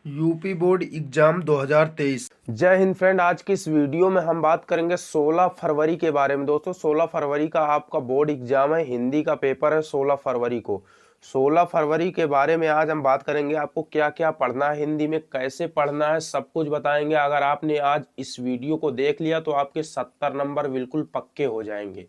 UP board exam 2023। जय Hind friend. आज की इस वीडियो में हम बात करेंगे 16 फरवरी के बारे में। दोस्तों 16 फरवरी का आपका बोर्ड एग्जाम है, हिंदी का पेपर है 16 फरवरी को। 16 फरवरी के बारे में आज हम बात करेंगे, आपको क्या क्या पढ़ना है, हिंदी में कैसे पढ़ना है, सब कुछ बताएंगे। अगर आपने आज इस वीडियो को देख लिया तो आपके 70 नंबर बिल्कुल पक्के हो जाएंगे।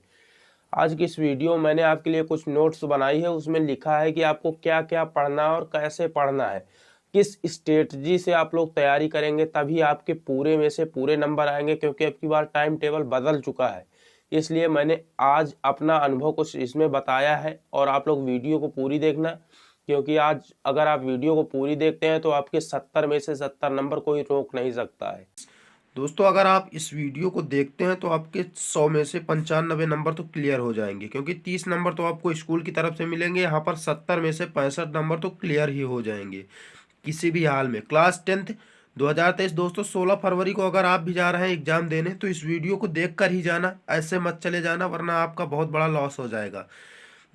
आज की इस वीडियो में मैंने आपके लिए कुछ नोट्स बनाई है, उसमें लिखा है कि आपको क्या क्या पढ़ना है और कैसे पढ़ना है, किस स्ट्रेटजी से आप लोग तैयारी करेंगे तभी आपके पूरे में से पूरे नंबर आएंगे। क्योंकि अब की बार टाइम टेबल बदल चुका है, इसलिए मैंने आज अपना अनुभव कुछ इसमें बताया है। और आप लोग वीडियो को पूरी देखना, क्योंकि आज अगर आप वीडियो को पूरी देखते हैं तो आपके 70 में से 70 नंबर कोई रोक नहीं सकता है। दोस्तों अगर आप इस वीडियो को देखते हैं तो आपके 100 में से 95 नंबर तो क्लियर हो जाएंगे, क्योंकि 30 नंबर तो आपको स्कूल की तरफ से मिलेंगे। यहाँ पर 70 में से 65 नंबर तो क्लियर ही हो जाएंगे किसी भी हाल में। Class 10th 2023। दोस्तों 16 फरवरी को अगर आप भी जा रहे हैं एग्जाम देने तो इस वीडियो को देख कर ही जाना, ऐसे मत चले जाना वरना आपका बहुत बड़ा लॉस हो जाएगा।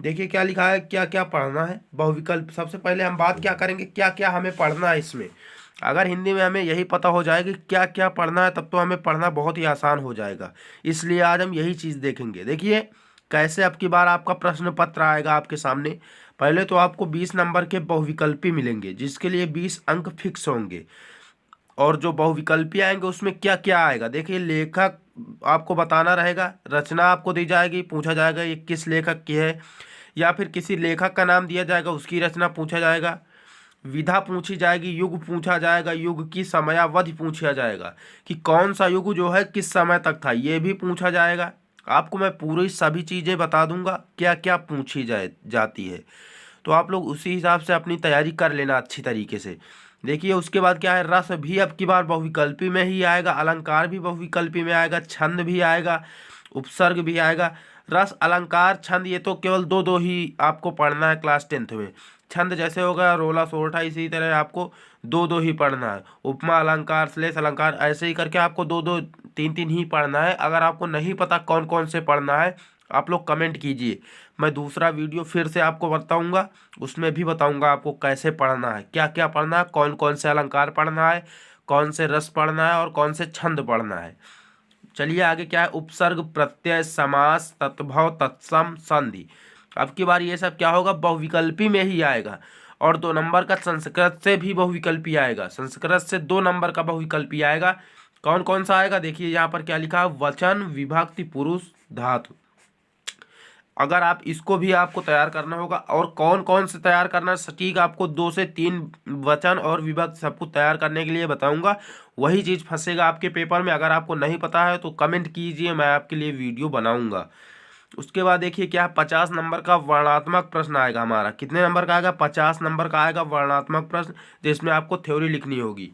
देखिए क्या लिखा है, क्या क्या पढ़ना है। बहुविकल्प, सबसे पहले हम बात क्या करेंगे, क्या क्या हमें पढ़ना है इसमें। अगर हिंदी में हमें यही पता हो जाएगा कि क्या क्या पढ़ना है, तब तो हमें पढ़ना बहुत ही आसान हो जाएगा। इसलिए आज हम यही चीज़ देखेंगे। देखिए कैसे अब की बार आपका प्रश्न पत्र आएगा आपके सामने। पहले तो आपको 20 नंबर के बहुविकल्पी मिलेंगे, जिसके लिए 20 अंक फिक्स होंगे। और जो बहुविकल्पी आएंगे उसमें क्या क्या आएगा, देखिए लेखक आपको बताना रहेगा, रचना आपको दी जाएगी, पूछा जाएगा ये किस लेखक की है, या फिर किसी लेखक का नाम दिया जाएगा, उसकी रचना पूछा जाएगा। विधा पूछी जाएगी, युग पूछा जाएगा, युग की समयावधि पूछा जाएगा कि कौन सा युग जो है किस समय तक था, ये भी पूछा जाएगा। आपको मैं पूरी सभी चीज़ें बता दूंगा क्या क्या पूछी जाती है, तो आप लोग उसी हिसाब से अपनी तैयारी कर लेना अच्छी तरीके से। देखिए उसके बाद क्या है, रस भी अब की बार बहुविकल्पी में ही आएगा, अलंकार भी बहुविकल्पी में आएगा, छंद भी आएगा, उपसर्ग भी आएगा। रस, अलंकार, छंद ये तो केवल दो दो ही आपको पढ़ना है क्लास 10th में। छंद जैसे होगा रोला सोरठा, इसी तरह आपको दो दो ही पढ़ना है। उपमा अलंकार, श्लेष अलंकार, ऐसे ही करके आपको दो दो तीन तीन ही पढ़ना है। अगर आपको नहीं पता कौन कौन से पढ़ना है, आप लोग कमेंट कीजिए, मैं दूसरा वीडियो फिर से आपको बताऊंगा, उसमें भी बताऊंगा आपको कैसे पढ़ना है, क्या क्या पढ़ना है, कौन कौन से अलंकार पढ़ना है, कौन से रस पढ़ना है और कौन से छंद पढ़ना है। चलिए आगे क्या है, उपसर्ग, प्रत्यय, समास, तत्भव, तत्सम, संधि। अब की बार ये सब क्या होगा, बहुविकल्पी में ही आएगा। और 2 नंबर का संस्कृत से भी बहुविकल्पी आएगा, संस्कृत से 2 नंबर का बहुविकल्पी आएगा। कौन कौन सा आएगा, देखिए यहाँ पर क्या लिखा है, वचन, विभक्ति, पुरुष, धातु। अगर आप इसको भी आपको तैयार करना होगा, और कौन कौन से तैयार करना है सटीक आपको 2 से 3 वचन और विभक्ति सब कुछ तैयार करने के लिए बताऊंगा। वही चीज़ फंसेगा आपके पेपर में। अगर आपको नहीं पता है तो कमेंट कीजिए, मैं आपके लिए वीडियो बनाऊंगा। उसके बाद देखिए क्या है, 50 नंबर का वर्णनात्मक प्रश्न आएगा हमारा। कितने नंबर का आएगा, 50 नंबर का आएगा वर्णनात्मक प्रश्न, जिसमें आपको थ्योरी लिखनी होगी।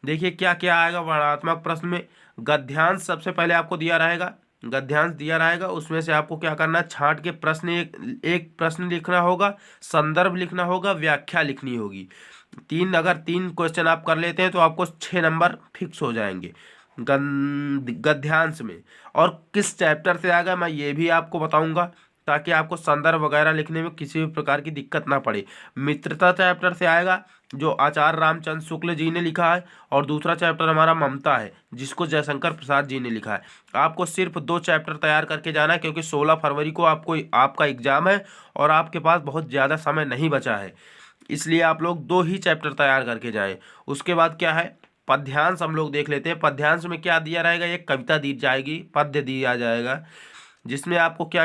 देखिए क्या क्या आएगा वर्णनात्मक प्रश्न में। गद्यांश सबसे पहले आपको दिया रहेगा, गद्यांश दिया रहेगा, उसमें से आपको क्या करना है, छांट के प्रश्न एक एक प्रश्न लिखना होगा, संदर्भ लिखना होगा, व्याख्या लिखनी होगी। अगर तीन क्वेश्चन आप कर लेते हैं तो आपको 6 नंबर फिक्स हो जाएंगे गद्यांश में। और किस चैप्टर से आएगा मैं ये भी आपको बताऊंगा, ताकि आपको संदर्भ वगैरह लिखने में किसी भी प्रकार की दिक्कत ना पड़े। मित्रता चैप्टर से आएगा, जो आचार्य रामचंद्र शुक्ल जी ने लिखा है, और दूसरा चैप्टर हमारा ममता है, जिसको जयशंकर प्रसाद जी ने लिखा है। आपको सिर्फ 2 चैप्टर तैयार करके जाना है, क्योंकि 16 फरवरी को आपको आपका एग्जाम है और आपके पास बहुत ज़्यादा समय नहीं बचा है, इसलिए आप लोग 2 ही चैप्टर तैयार करके जाएं। उसके बाद क्या है, पद्यांश हम लोग देख लेते हैं। पद्यांश में क्या दिया रहेगा, एक कविता दी जाएगी, पद्य दिया जाएगा, जिसमें आपको क्या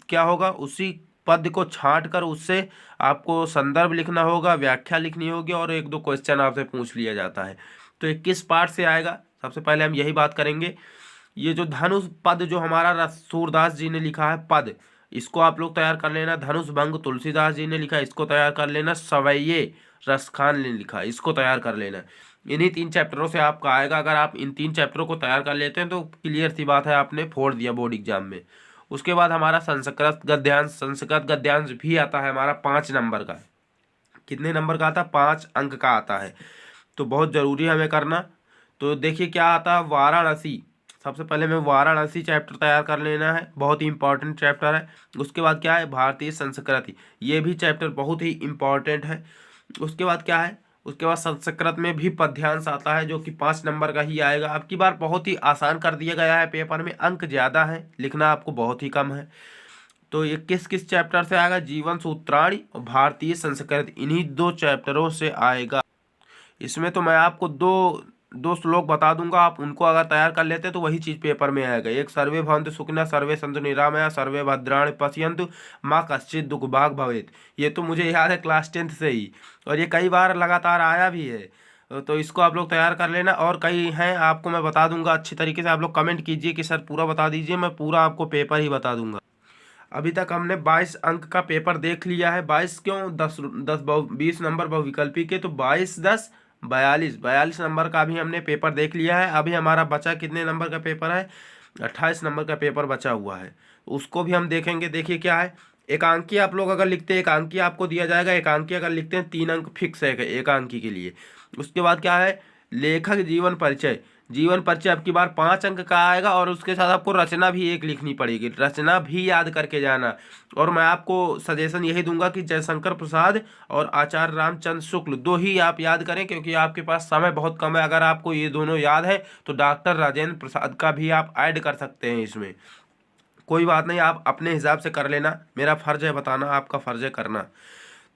क्या होगा, उसी पद्य को छांट कर उससे आपको संदर्भ लिखना होगा, व्याख्या लिखनी होगी, और 1-2 क्वेश्चन आपसे पूछ लिया जाता है। तो ये किस पार्ट से आएगा, सबसे पहले हम यही बात करेंगे। ये जो धनुष पद जो हमारा सूरदास जी ने लिखा है पद, इसको आप लोग तैयार कर लेना। धनुष भंग तुलसीदास जी ने लिखा, इसको तैयार कर लेना। सवैये रसखान ने लिखा, इसको तैयार कर लेना। इन्हीं 3 चैप्टरों से आपका आएगा। अगर आप इन 3 चैप्टरों को तैयार कर लेते हैं तो क्लियर सी बात है, आपने फोड़ दिया बोर्ड एग्जाम में। उसके बाद हमारा संस्कृत गद्यांश, संस्कृत गद्यांश भी आता है हमारा 5 नंबर का। कितने नंबर का आता है, 5 अंक का आता है, तो बहुत ज़रूरी है हमें करना। तो देखिए क्या आता है, वाराणसी। सबसे पहले हमें वाराणसी चैप्टर तैयार कर लेना है, बहुत ही इंपॉर्टेंट चैप्टर है। उसके बाद क्या है, भारतीय संस्कृति, ये भी चैप्टर बहुत ही इंपॉर्टेंट है। उसके बाद क्या है, उसके बाद संस्कृत में भी पद्यांश आता है जो कि 5 नंबर का ही आएगा। अब की बार बहुत ही आसान कर दिया गया है, पेपर में अंक ज़्यादा हैं, लिखना आपको बहुत ही कम है। तो ये किस किस चैप्टर से आएगा? जीवन सूत्राणी और भारतीय संस्कृत, इन्हीं 2 चैप्टरों से आएगा। इसमें तो मैं आपको दो दो श्लोक बता दूंगा, आप उनको अगर तैयार कर लेते तो वही चीज पेपर में आएगा। एक, सर्वे भवन्तु सुखिनः सर्वे सन्तु निरामया सर्वे भद्राणि पश्यन्तु माँ कश्चित् दुःख भाग् भवेत्। ये तो मुझे याद है क्लास 10th से ही, और ये कई बार लगातार आया भी है। तो इसको आप लोग तैयार कर लेना। और कई हैं, आपको मैं बता दूंगा अच्छी तरीके से। आप लोग कमेंट कीजिए कि सर पूरा बता दीजिए, मैं पूरा आपको पेपर ही बता दूंगा। अभी तक हमने 22 अंक का पेपर देख लिया है। 22 क्यों, 20 नंबर बहुविकल्पी के, तो 22 10 42 नंबर का भी हमने पेपर देख लिया है। अभी हमारा बचा कितने नंबर का पेपर है? 28 नंबर का पेपर बचा हुआ है, उसको भी हम देखेंगे। देखिए क्या है, एकांकी आप लोग अगर लिखते हैं, एकांकी आपको दिया जाएगा। एकांकी अगर लिखते हैं 3 अंक फिक्स है एकांकी के लिए। उसके बाद क्या है, लेखक जीवन परिचय। जीवन परिचय अब की बार 5 अंक का आएगा, और उसके साथ आपको रचना भी एक लिखनी पड़ेगी, रचना भी याद करके जाना। और मैं आपको सजेशन यही दूंगा कि जयशंकर प्रसाद और आचार्य रामचंद्र शुक्ल 2 ही आप याद करें, क्योंकि आपके पास समय बहुत कम है। अगर आपको ये दोनों याद है तो डॉक्टर राजेंद्र प्रसाद का भी आप ऐड कर सकते हैं इसमें, कोई बात नहीं, आप अपने हिसाब से कर लेना। मेरा फर्ज है बताना, आपका फर्ज है करना।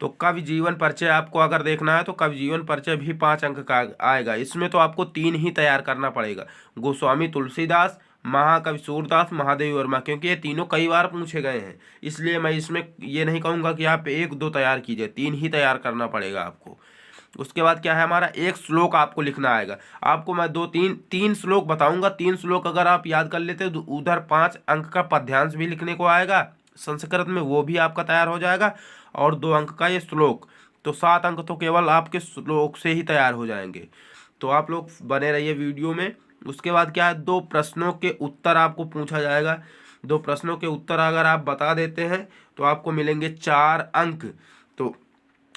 तो कवि जीवन परिचय आपको अगर देखना है तो कवि जीवन परिचय भी 5 अंक का आएगा। इसमें तो आपको 3 ही तैयार करना पड़ेगा, गोस्वामी तुलसीदास, महाकवि सूरदास, महादेवी वर्मा, क्योंकि ये तीनों कई बार पूछे गए हैं। इसलिए मैं इसमें ये नहीं कहूँगा कि आप 1-2 तैयार कीजिए, 3 ही तैयार करना पड़ेगा आपको। उसके बाद क्या है, हमारा एक श्लोक आपको लिखना आएगा। आपको मैं 3 श्लोक बताऊंगा, 3 श्लोक अगर आप याद कर लेते तो उधर 5 अंक का पद्यांश भी लिखने को आएगा संस्कृत में, वो भी आपका तैयार हो जाएगा, और 2 अंक का ये श्लोक, तो 7 अंक तो केवल आपके श्लोक से ही तैयार हो जाएंगे। तो आप लोग बने रहिए वीडियो में। उसके बाद क्या है, 2 प्रश्नों के उत्तर आपको पूछा जाएगा। 2 प्रश्नों के उत्तर अगर आप बता देते हैं तो आपको मिलेंगे 4 अंक। तो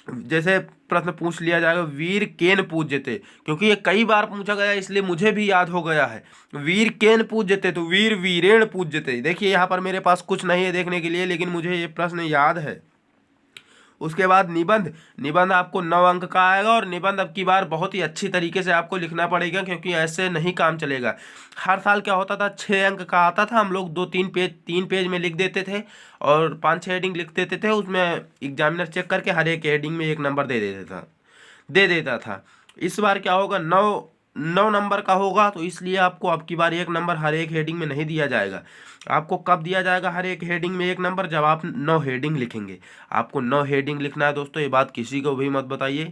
जैसे प्रश्न पूछ लिया जाएगा, वीर केन पूज्यते, क्योंकि ये कई बार पूछा गया इसलिए मुझे भी याद हो गया है। वीर केन पूज्यते, तो वीर वीरेण पूज्यते। देखिए यहाँ पर मेरे पास कुछ नहीं है देखने के लिए, लेकिन मुझे ये प्रश्न याद है। उसके बाद निबंध, निबंध आपको 9 अंक का आएगा, और निबंध अब की बार बहुत ही अच्छी तरीके से आपको लिखना पड़ेगा, क्योंकि ऐसे नहीं काम चलेगा। हर साल क्या होता था, 6 अंक का आता था, हम लोग 3 पेज में लिख देते थे और 5-6 हेडिंग लिख देते थे। उसमें एग्जामिनर चेक करके हर एक हेडिंग में 1 नंबर दे देता था। इस बार क्या होगा, 9 नंबर का होगा, तो इसलिए आपको अब की बार 1 नंबर हर एक हेडिंग में नहीं दिया जाएगा। आपको कब दिया जाएगा हर एक हेडिंग में 1 नंबर? जब आप 9 हेडिंग लिखेंगे। आपको 9 हेडिंग लिखना है दोस्तों, ये बात किसी को भी मत बताइए,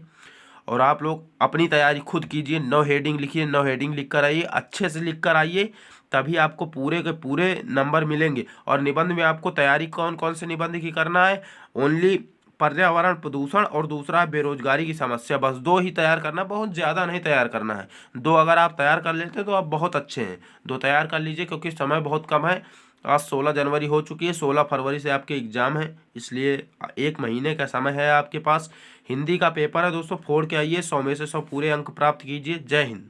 और आप लोग अपनी तैयारी खुद कीजिए। 9 हेडिंग लिखिए, 9 हेडिंग लिख कर आइए, अच्छे से लिख कर आइए, तभी आपको पूरे के पूरे नंबर मिलेंगे। और निबंध में आपको तैयारी कौन कौन से निबंध की करना है? ओनली पर्यावरण प्रदूषण, और दूसरा बेरोजगारी की समस्या, बस 2 ही तैयार करना, बहुत ज़्यादा नहीं तैयार करना है। 2 अगर आप तैयार कर लेते तो आप बहुत अच्छे हैं। 2 तैयार कर लीजिए, क्योंकि समय बहुत कम है। आज 16 जनवरी हो चुकी है, 16 फरवरी से आपके एग्ज़ाम है, इसलिए 1 महीने का समय है आपके पास। हिंदी का पेपर है दोस्तों, फोड़ के आइए, 100 में से 100 पूरे अंक प्राप्त कीजिए। जय हिंद।